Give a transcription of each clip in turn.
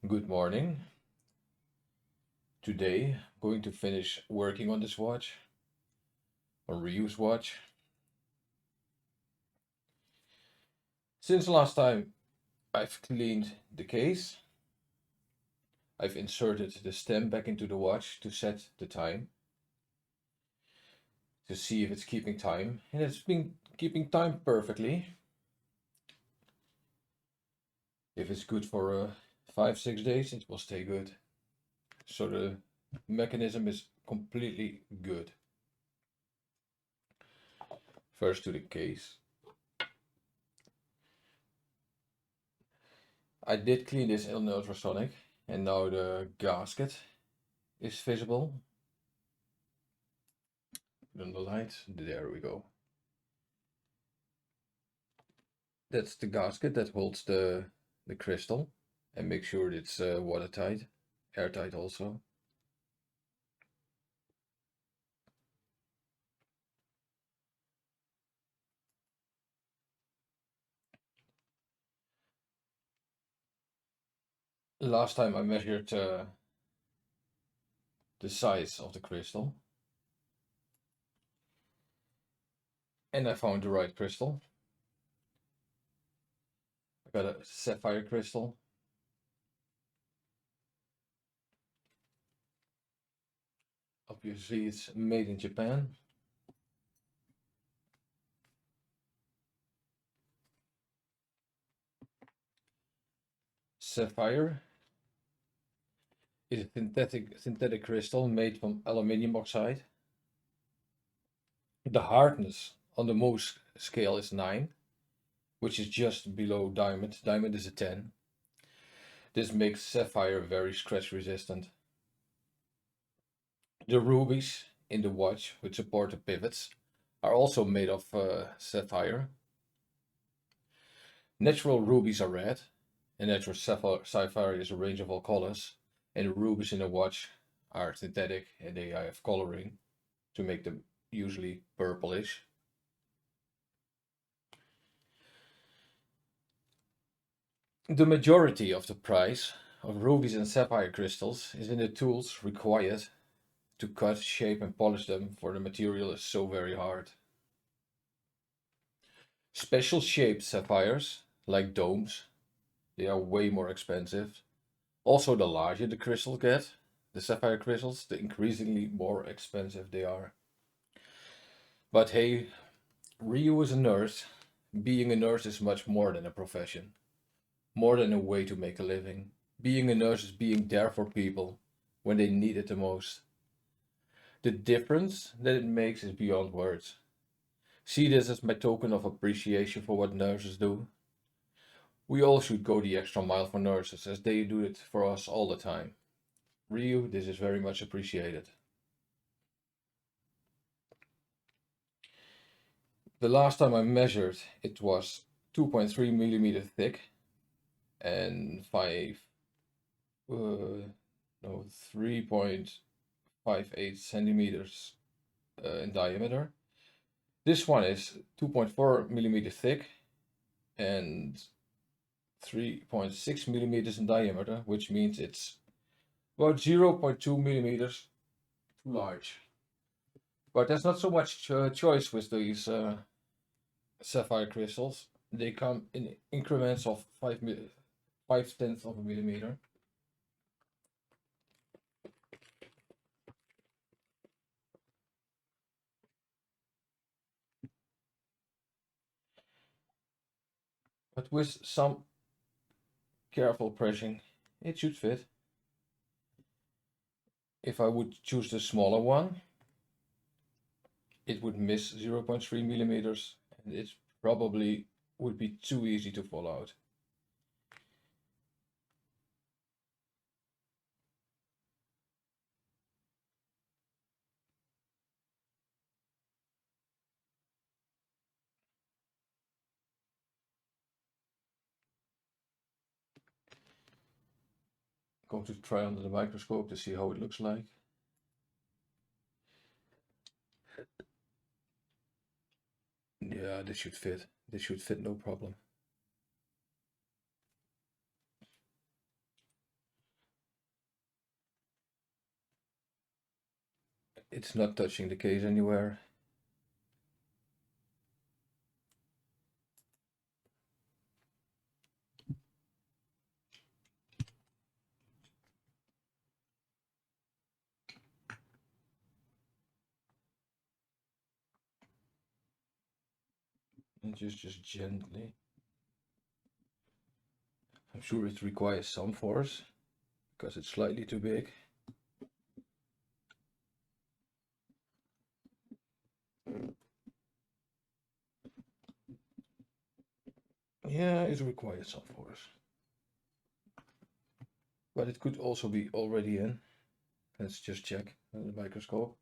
Good morning. Today, I'm going to finish working on this watch, on Ryu's watch. Since last time, I've cleaned the case. I've inserted the stem back into the watch to set the time, to see if it's keeping time. And it's been keeping time perfectly. If it's good for 5, 6 days, it will stay good. So the mechanism is completely good. First to the case. I did clean this in ultrasonic, and now the gasket is visible. Put on the light. There we go. That's the gasket that holds the crystal, and make sure it's watertight, airtight also. Last time I measured the size of the crystal, and I found the right crystal. I got a sapphire crystal. Obviously, it's made in Japan. Sapphire is a synthetic crystal made from aluminium oxide. The hardness on the Mohs scale is 9, which is just below diamond. Diamond is a 10. This makes sapphire very scratch resistant. The rubies in the watch, which support the pivots, are also made of sapphire. Natural rubies are red, and natural sapphire is a range of all colors. And the rubies in the watch are synthetic and they have coloring to make them usually purplish. The majority of the price of rubies and sapphire crystals is in the tools required to cut, shape, and polish them, for the material is so very hard. Special shaped sapphires, like domes, they are way more expensive. Also, the larger the crystals get, the sapphire crystals, the increasingly more expensive they are. But hey, Ryu is a nurse. Being a nurse is much more than a profession, more than a way to make a living. Being a nurse is being there for people when they need it the most. The difference that it makes is beyond words. See this as my token of appreciation for what nurses do. We all should go the extra mile for nurses, as they do it for us all the time. Ryu, this is very much appreciated. The last time I measured, it was 2.3 millimeter thick and 3.58 centimeters in diameter. This one is 2.4 millimeter thick and 3.6 millimeters in diameter, which means it's about 0.2 millimeters too large. But there's not so much choice with these sapphire crystals. They come in increments of 5/10 of a millimeter. But with some careful pressing, it should fit. If I would choose the smaller one, it would miss 0.3 millimeters, and it probably would be too easy to fall out. Going to try under the microscope to see how it looks like. Yeah, this should fit. This should fit no problem. it's not touching the case anywhere. And just gently. I'm sure it requires some force because it's slightly too big. Yeah, it requires some force. But it could also be already in. Let's just check on the microscope.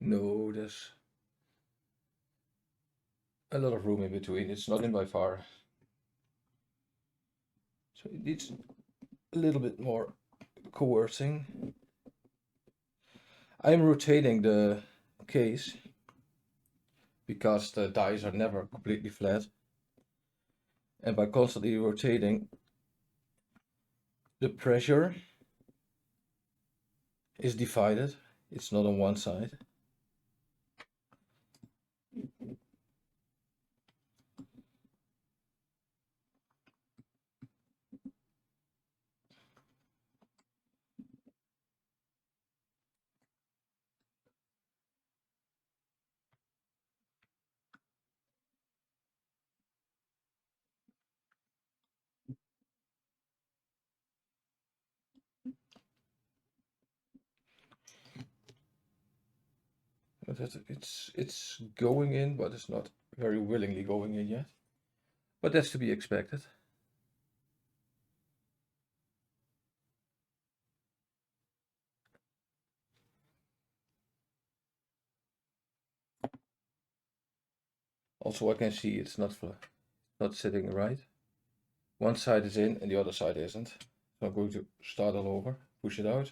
No, there's a lot of room in between. It's not in by far. So it needs a little bit more coercing. I'm rotating the case because the dies are never completely flat. And by constantly rotating, the pressure is divided. It's not on one side. It's going in, but it's not very willingly going in yet. But that's to be expected. Also, I can see it's not sitting right. One side is in and the other side isn't. So I'm going to start all over, push it out.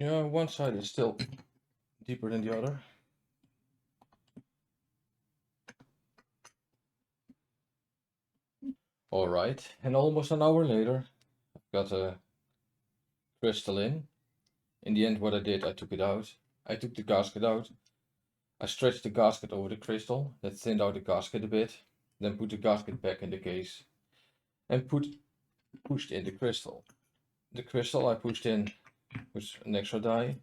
Yeah, one side is still deeper than the other. All right, and almost an hour later, I've got a crystal in. In the end, what I did, I took it out. I took the gasket out. I stretched the gasket over the crystal, that thinned out the gasket a bit, then put the gasket back in the case and pushed in the crystal. The crystal I pushed in was an extra die,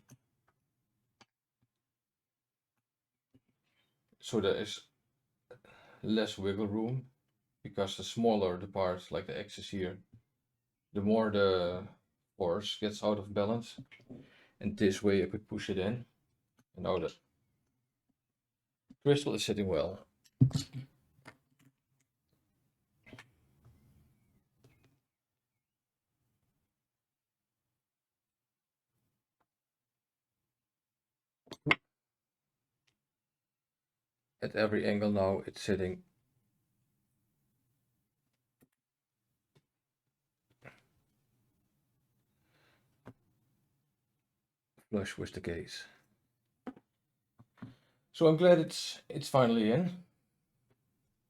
so there is less wiggle room, because the smaller the part, like the axis here, the more the force gets out of balance. And this way I could push it in. And now the crystal is sitting well. at every angle now it's sitting flush with the case. So I'm glad it's finally in.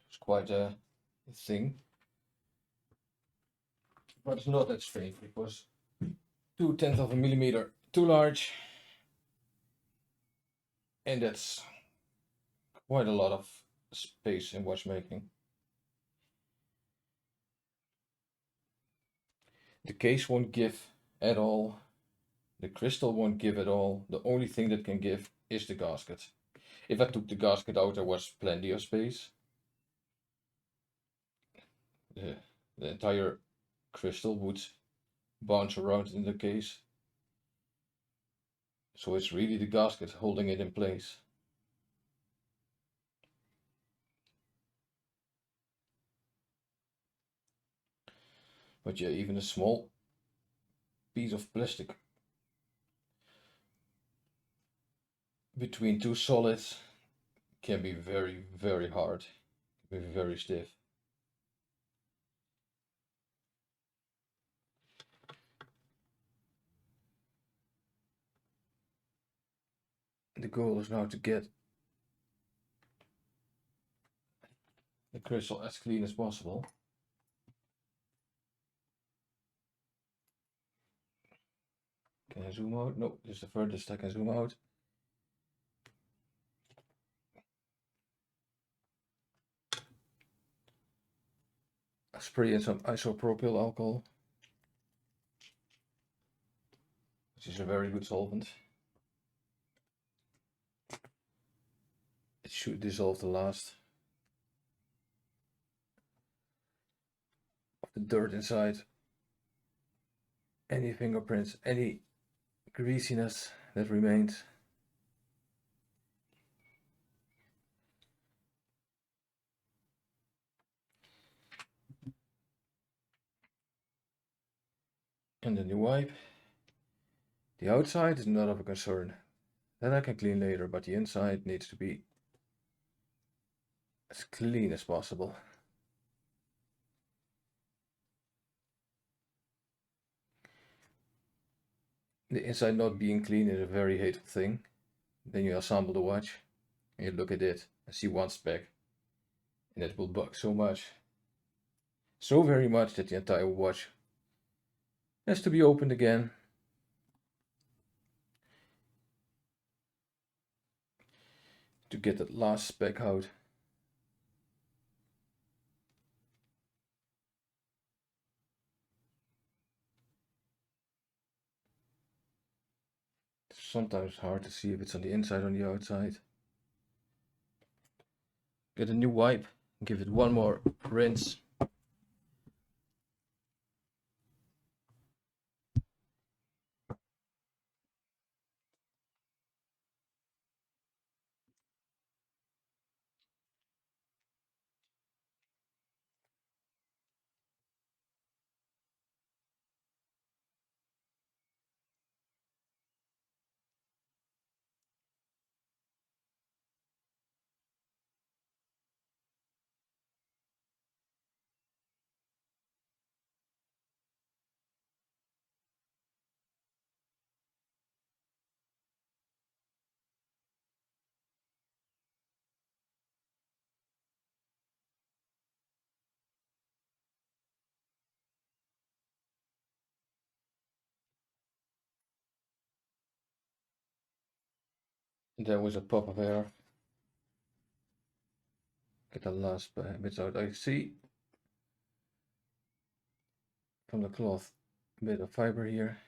It's quite a thing, but it's not that strange because 2/10 of a millimeter too large, and that's quite a lot of space in watchmaking. The case won't give at all. The crystal won't give at all. The only thing that can give is the gasket. If I took the gasket out, there was plenty of space. The entire crystal would bounce around in the case. So it's really the gasket holding it in place. But yeah, even a small piece of plastic between two solids can be very, very hard, can be very stiff. The goal is now to get the crystal as clean as possible. Can I zoom out? No, this is the furthest I can zoom out. I spray in some isopropyl alcohol, which is a very good solvent. It should dissolve the last of the dirt inside. Any fingerprints, any greasiness that remains. And then you wipe. The outside is not of a concern. That I can clean later, but the inside needs to be as clean as possible. The inside not being clean is a very hateful thing. Then you assemble the watch and you look at it and see one speck, and it will bug so much. So very much that the entire watch has to be opened again. To get that last speck out. It's sometimes hard to see if it's on the inside or on the outside. Get a new wipe, give it one more rinse. There was a pop of air. Get the last bits out. I see from the cloth a bit of fiber here.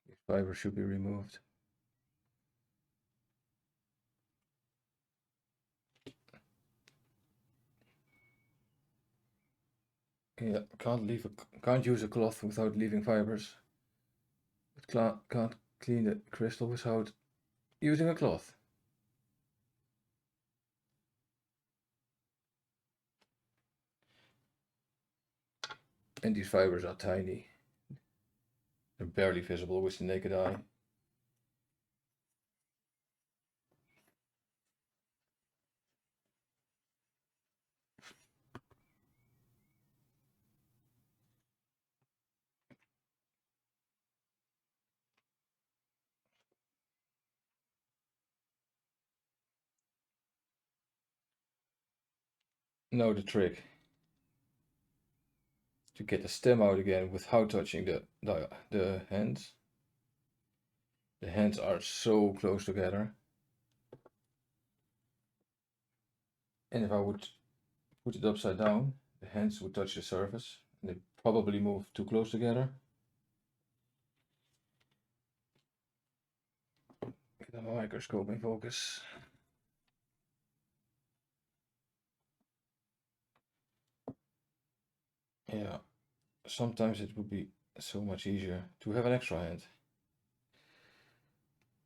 This fiber should be removed. Yeah, can't use a cloth without leaving fibers. But can't clean the crystal without using a cloth. And these fibers are tiny. They're barely visible with the naked eye. Now the trick to get the stem out again without touching the hands. The hands are so close together. And if I would put it upside down, the hands would touch the surface and they probably move too close together. Get the microscope in focus. Yeah, sometimes it would be so much easier to have an extra hand.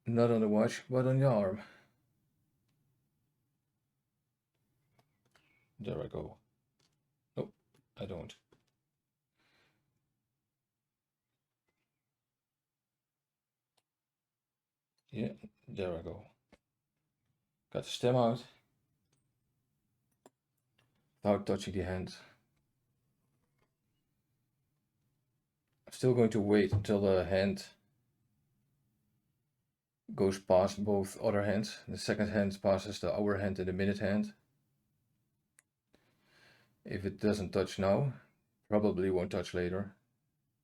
Not on the watch, but on your arm. There I go. Nope, I don't. Yeah, there I go. Got the stem out without touching the hand. I'm still going to wait until the hand goes past both other hands. The second hand passes the hour hand and the minute hand. If it doesn't touch now, probably won't touch later.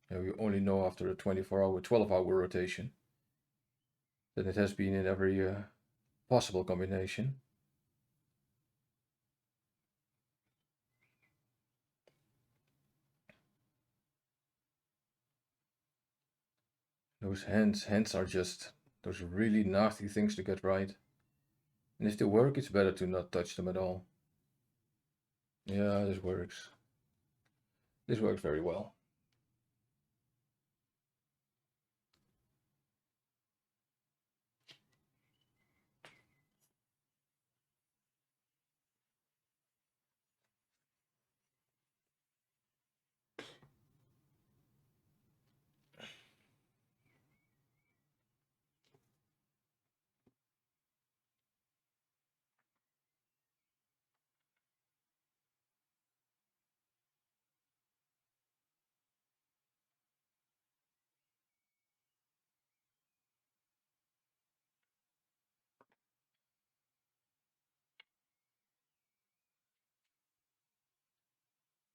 And we only know after a 24-hour, 12-hour rotation that it has been in every possible combination. Those hands are just those really nasty things to get right. And if they work, it's better to not touch them at all. Yeah, this works. This works very well.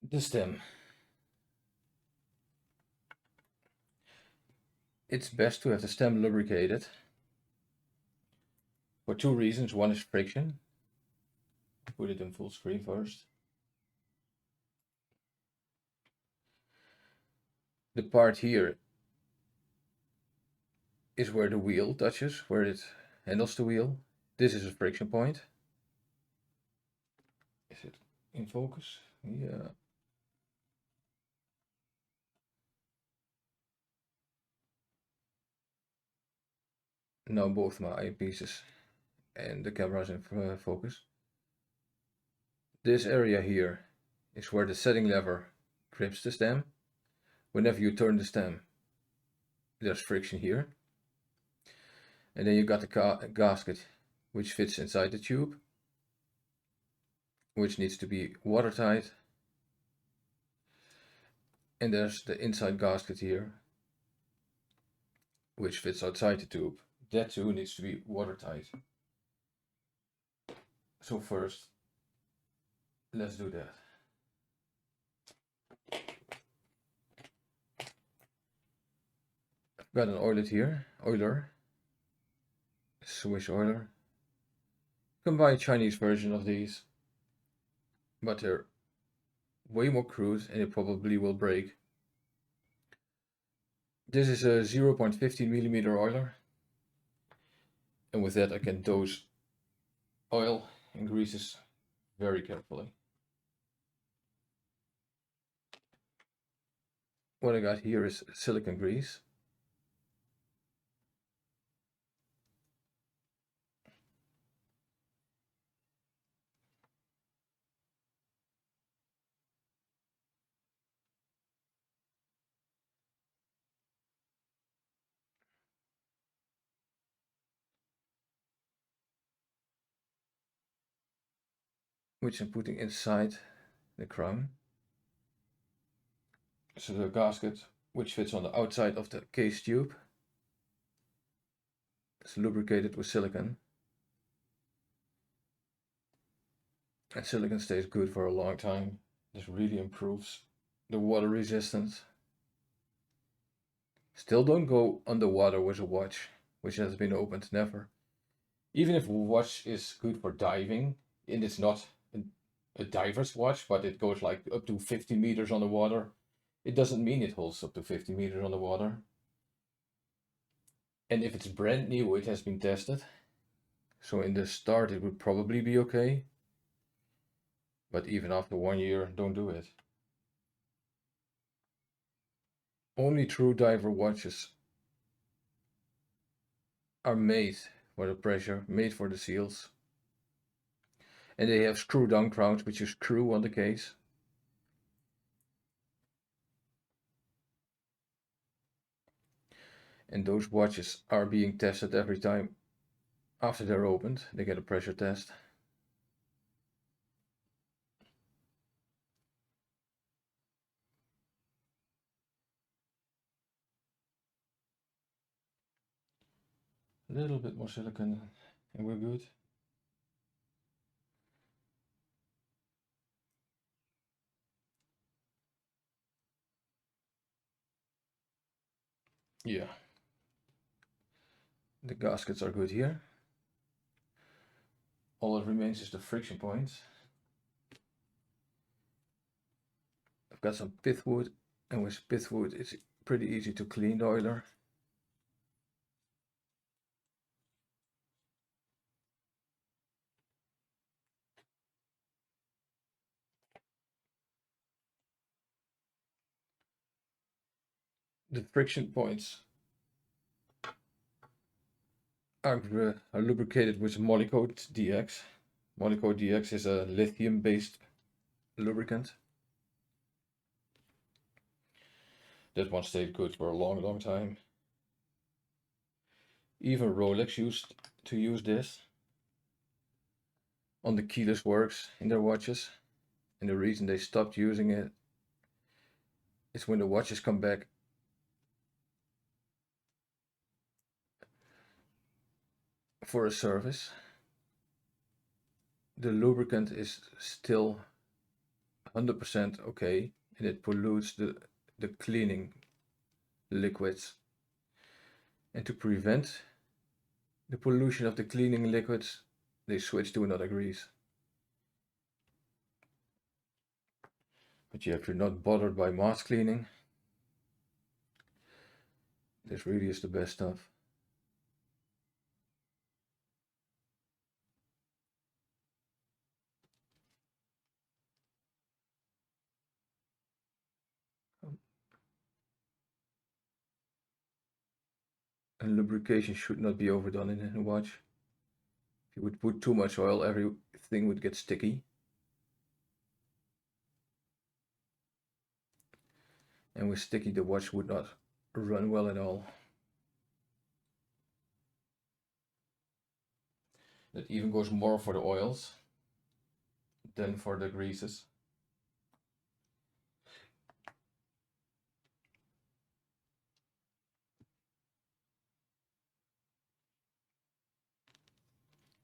The stem. It's best to have the stem lubricated for two reasons. One is friction. Put it in full screen first. The part here is where the wheel touches, where it handles the wheel. This is a friction point. Is it in focus? Yeah. Now both my eyepieces and the camera is in focus. This area here is where the setting lever grips the stem. Whenever you turn the stem, there's friction here. And then you got the gasket which fits inside the tube, which needs to be watertight. And there's the inside gasket here, which fits outside the tube. That too needs to be watertight. So first, let's do that. I've got an oiler, Swiss oiler. You can buy a Chinese version of these, but they're way more crude and it probably will break. This is a 0.15 millimeter oiler, and with that I can dose oil and greases very carefully. What I got here is silicone grease. which I'm putting inside the crown. So the gasket, which fits on the outside of the case tube, is lubricated with silicone. And silicone stays good for a long time. This really improves the water resistance. Still don't go underwater with a watch which has been opened, never. Even if a watch is good for diving, and it's not a diver's watch, but it goes like up to 50 meters on the water, it doesn't mean it holds up to 50 meters on the water. And if it's brand new, it has been tested. So in the start it would probably be okay. But even after 1 year, don't do it. Only true diver watches are made for the pressure, made for the seals. And they have screw down crowns which you screw on the case. And those watches are being tested every time after they're opened. They get a pressure test. A little bit more silicone and we're good. Yeah. The gaskets are good here. All that remains is the friction points. I've got some pithwood, and with pithwood it's pretty easy to clean the oiler. The friction points are lubricated with Molykote DX. Molykote DX is a lithium-based lubricant. That one stayed good for a long time. Even Rolex used to use this on the keyless works in their watches. And the reason they stopped using it is when the watches come back for a service, the lubricant is still 100% okay, and it pollutes the cleaning liquids. And to prevent the pollution of the cleaning liquids, they switch to another grease. But if you're not bothered by mask cleaning, this really is the best stuff. And lubrication should not be overdone in a watch. If you would put too much oil, everything would get sticky. And with sticky, the watch would not run well at all. That even goes more for the oils than for the greases.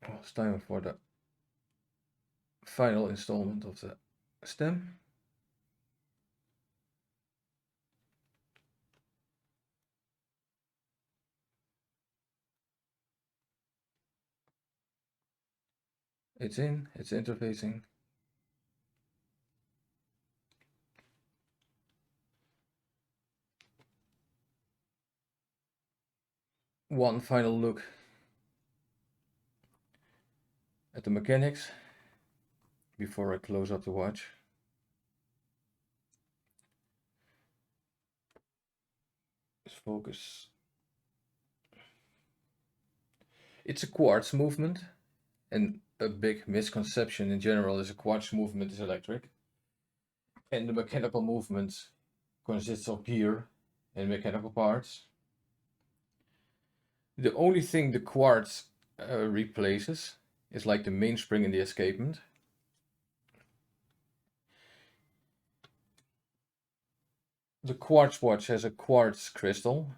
Well, it's time for the final installment of the stem. It's in, it's interfacing. One final look at the mechanics before I close up the watch. Let's focus. It's a quartz movement, and a big misconception in general is a quartz movement is electric. And the mechanical movement consists of gear and mechanical parts. The only thing the quartz replaces is like the mainspring in the escapement. The quartz watch has a quartz crystal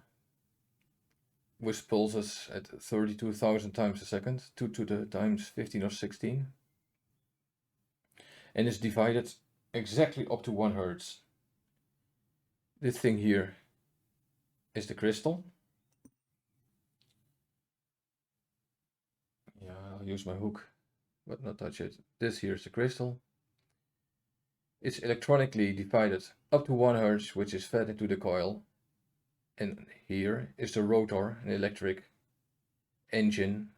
which pulses at 32,000 times a second, 2 to the times 15 or 16, and is divided exactly up to 1 hertz. This thing here is the crystal. Yeah, I'll use my hook, but not touch it. This here is the crystal. It's electronically divided up to 1 hertz, which is fed into the coil. And here is the rotor, an electric engine.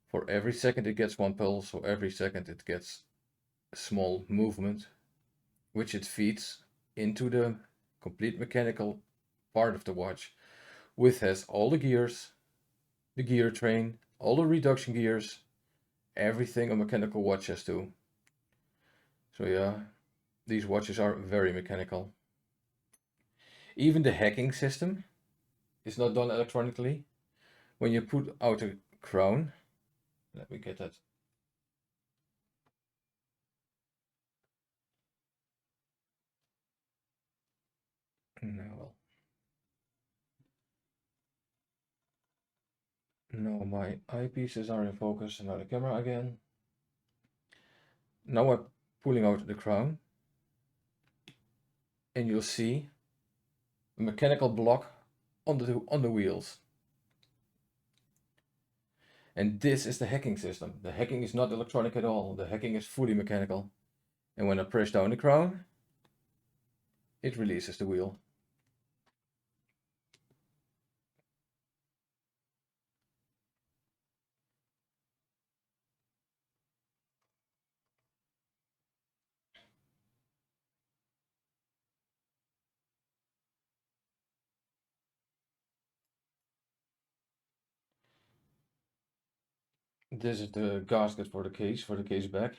For every second it gets 1 pulse, so every second it gets a small movement, which it feeds into the complete mechanical part of the watch, which has all the gears, the gear train, all the reduction gears, everything a mechanical watch has to. So yeah, these watches are very mechanical. Even the hacking system is not done electronically. When you put out a crown, let me get that. No, my eyepieces are in focus, and now the camera again. Now I'm pulling out the crown, and you'll see a mechanical block on the wheels. And this is the hacking system. The hacking is not electronic at all. The hacking is fully mechanical. And when I press down the crown, it releases the wheel. This is the gasket for the case back.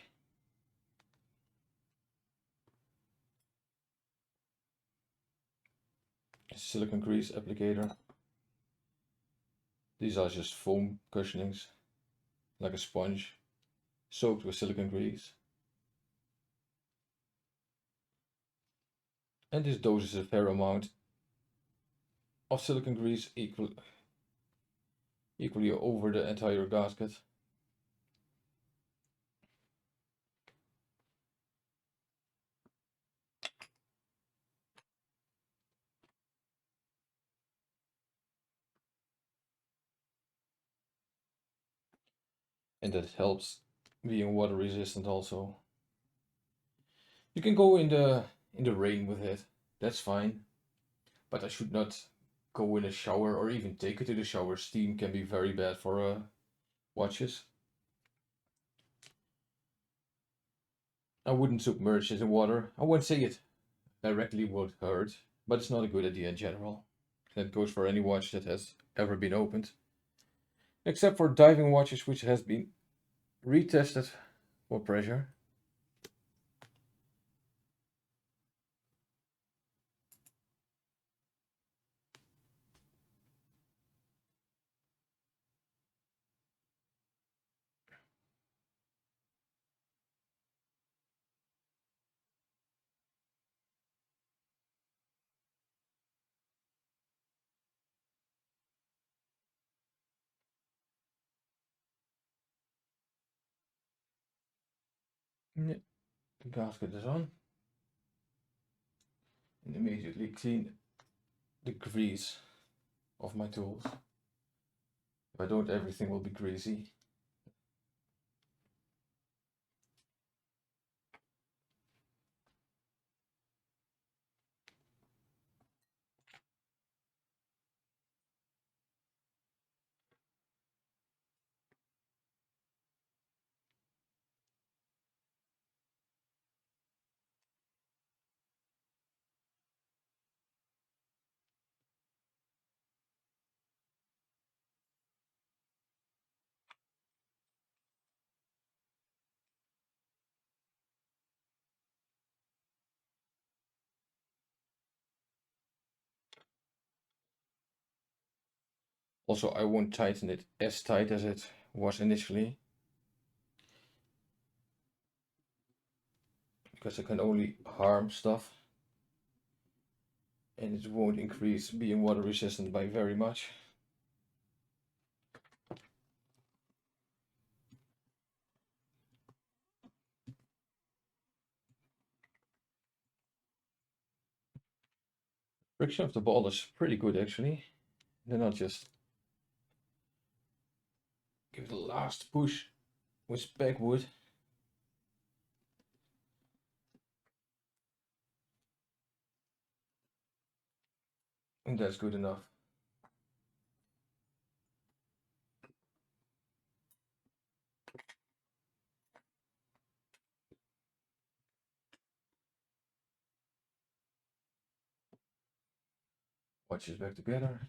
Silicone grease applicator. These are just foam cushionings, like a sponge, soaked with silicone grease. And this doses a fair amount of silicone grease equally over the entire gasket. And that helps being water resistant also. You can go in the rain with it, that's fine. But I should not go in a shower or even take it to the shower. Steam can be very bad for watches. I wouldn't submerge it in water. I wouldn't say it directly would hurt, but it's not a good idea in general. That goes for any watch that has ever been opened. Except for diving watches which has been retested for pressure. Yeah, the gasket is on. And immediately clean the grease of my tools. If I don't, everything will be greasy. Also, I won't tighten it as tight as it was initially, because it can only harm stuff. and it won't increase being water resistant by very much. Friction of the ball is pretty good actually. Then I'll just give it a last push with backwood. And that's good enough. Watch this back together.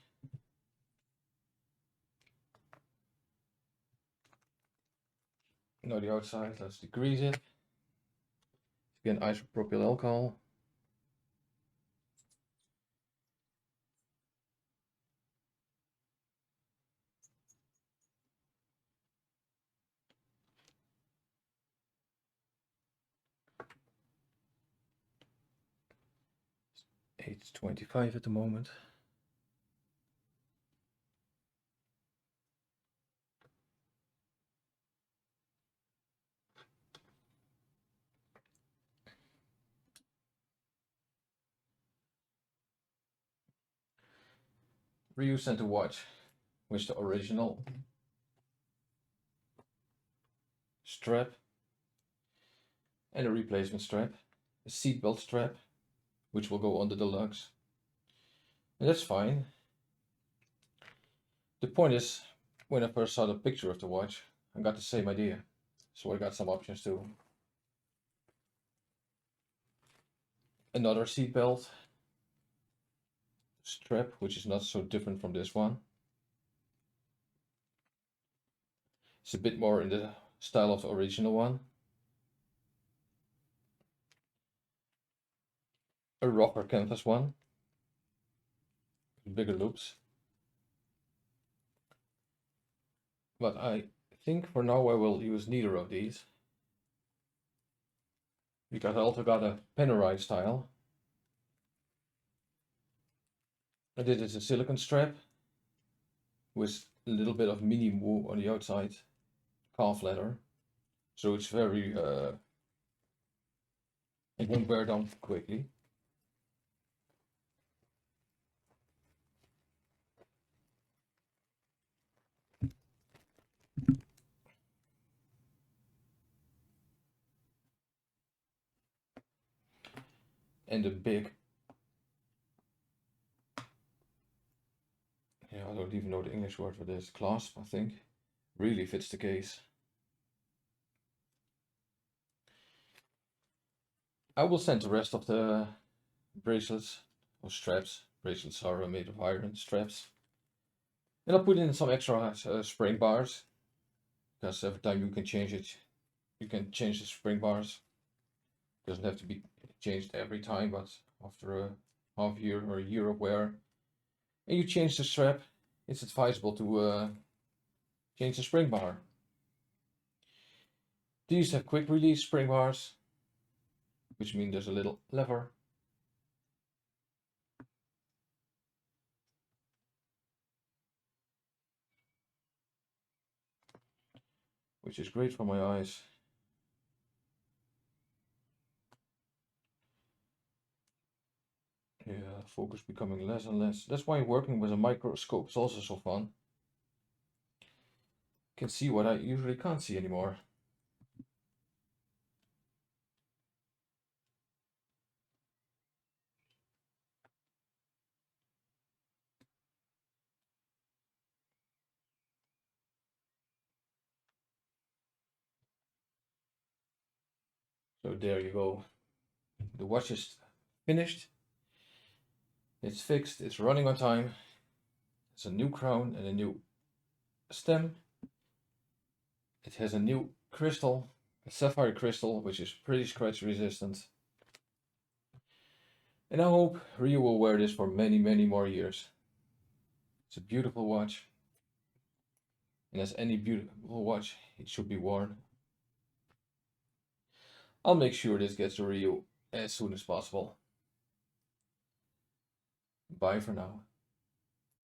Now the outside, let's degrease it. Again, isopropyl alcohol. It's 25 at the moment. Ryu sent a watch with the original strap and a replacement strap, a seatbelt strap, which will go on the deluxe. And that's fine. The point is, when I first saw the picture of the watch, I got the same idea. So I got some options too. Another seatbelt strap, which is not so different from this one. It's a bit more in the style of the original one. A rocker canvas one, bigger loops. But I think for now I will use neither of these, because I also got a panerai style. And this is a silicone strap with a little bit of mini wool on the outside, calf leather. So it's very, it won't wear down quickly. And the big, yeah, I don't even know the English word for this, clasp, I think, really fits the case. I will send the rest of the bracelets or straps. Bracelets are made of iron straps. And I'll put in some extra spring bars, because every time you can change it, you can change the spring bars. Doesn't have to be changed every time, but after a half year or a year of wear, and you change the strap, it's advisable to change the spring bar. These have quick release spring bars, which means there's a little lever. Which is great for my eyes. Yeah, focus becoming less and less. That's why working with a microscope is also so fun. Can see what I usually can't see anymore. So there you go. The watch is finished. It's fixed, it's running on time. It's a new crown and a new stem. It has a new crystal, a sapphire crystal, which is pretty scratch resistant. And I hope Ryu will wear this for many, many more years. It's a beautiful watch. And as any beautiful watch, it should be worn. I'll make sure this gets to Ryu as soon as possible. Bye for now.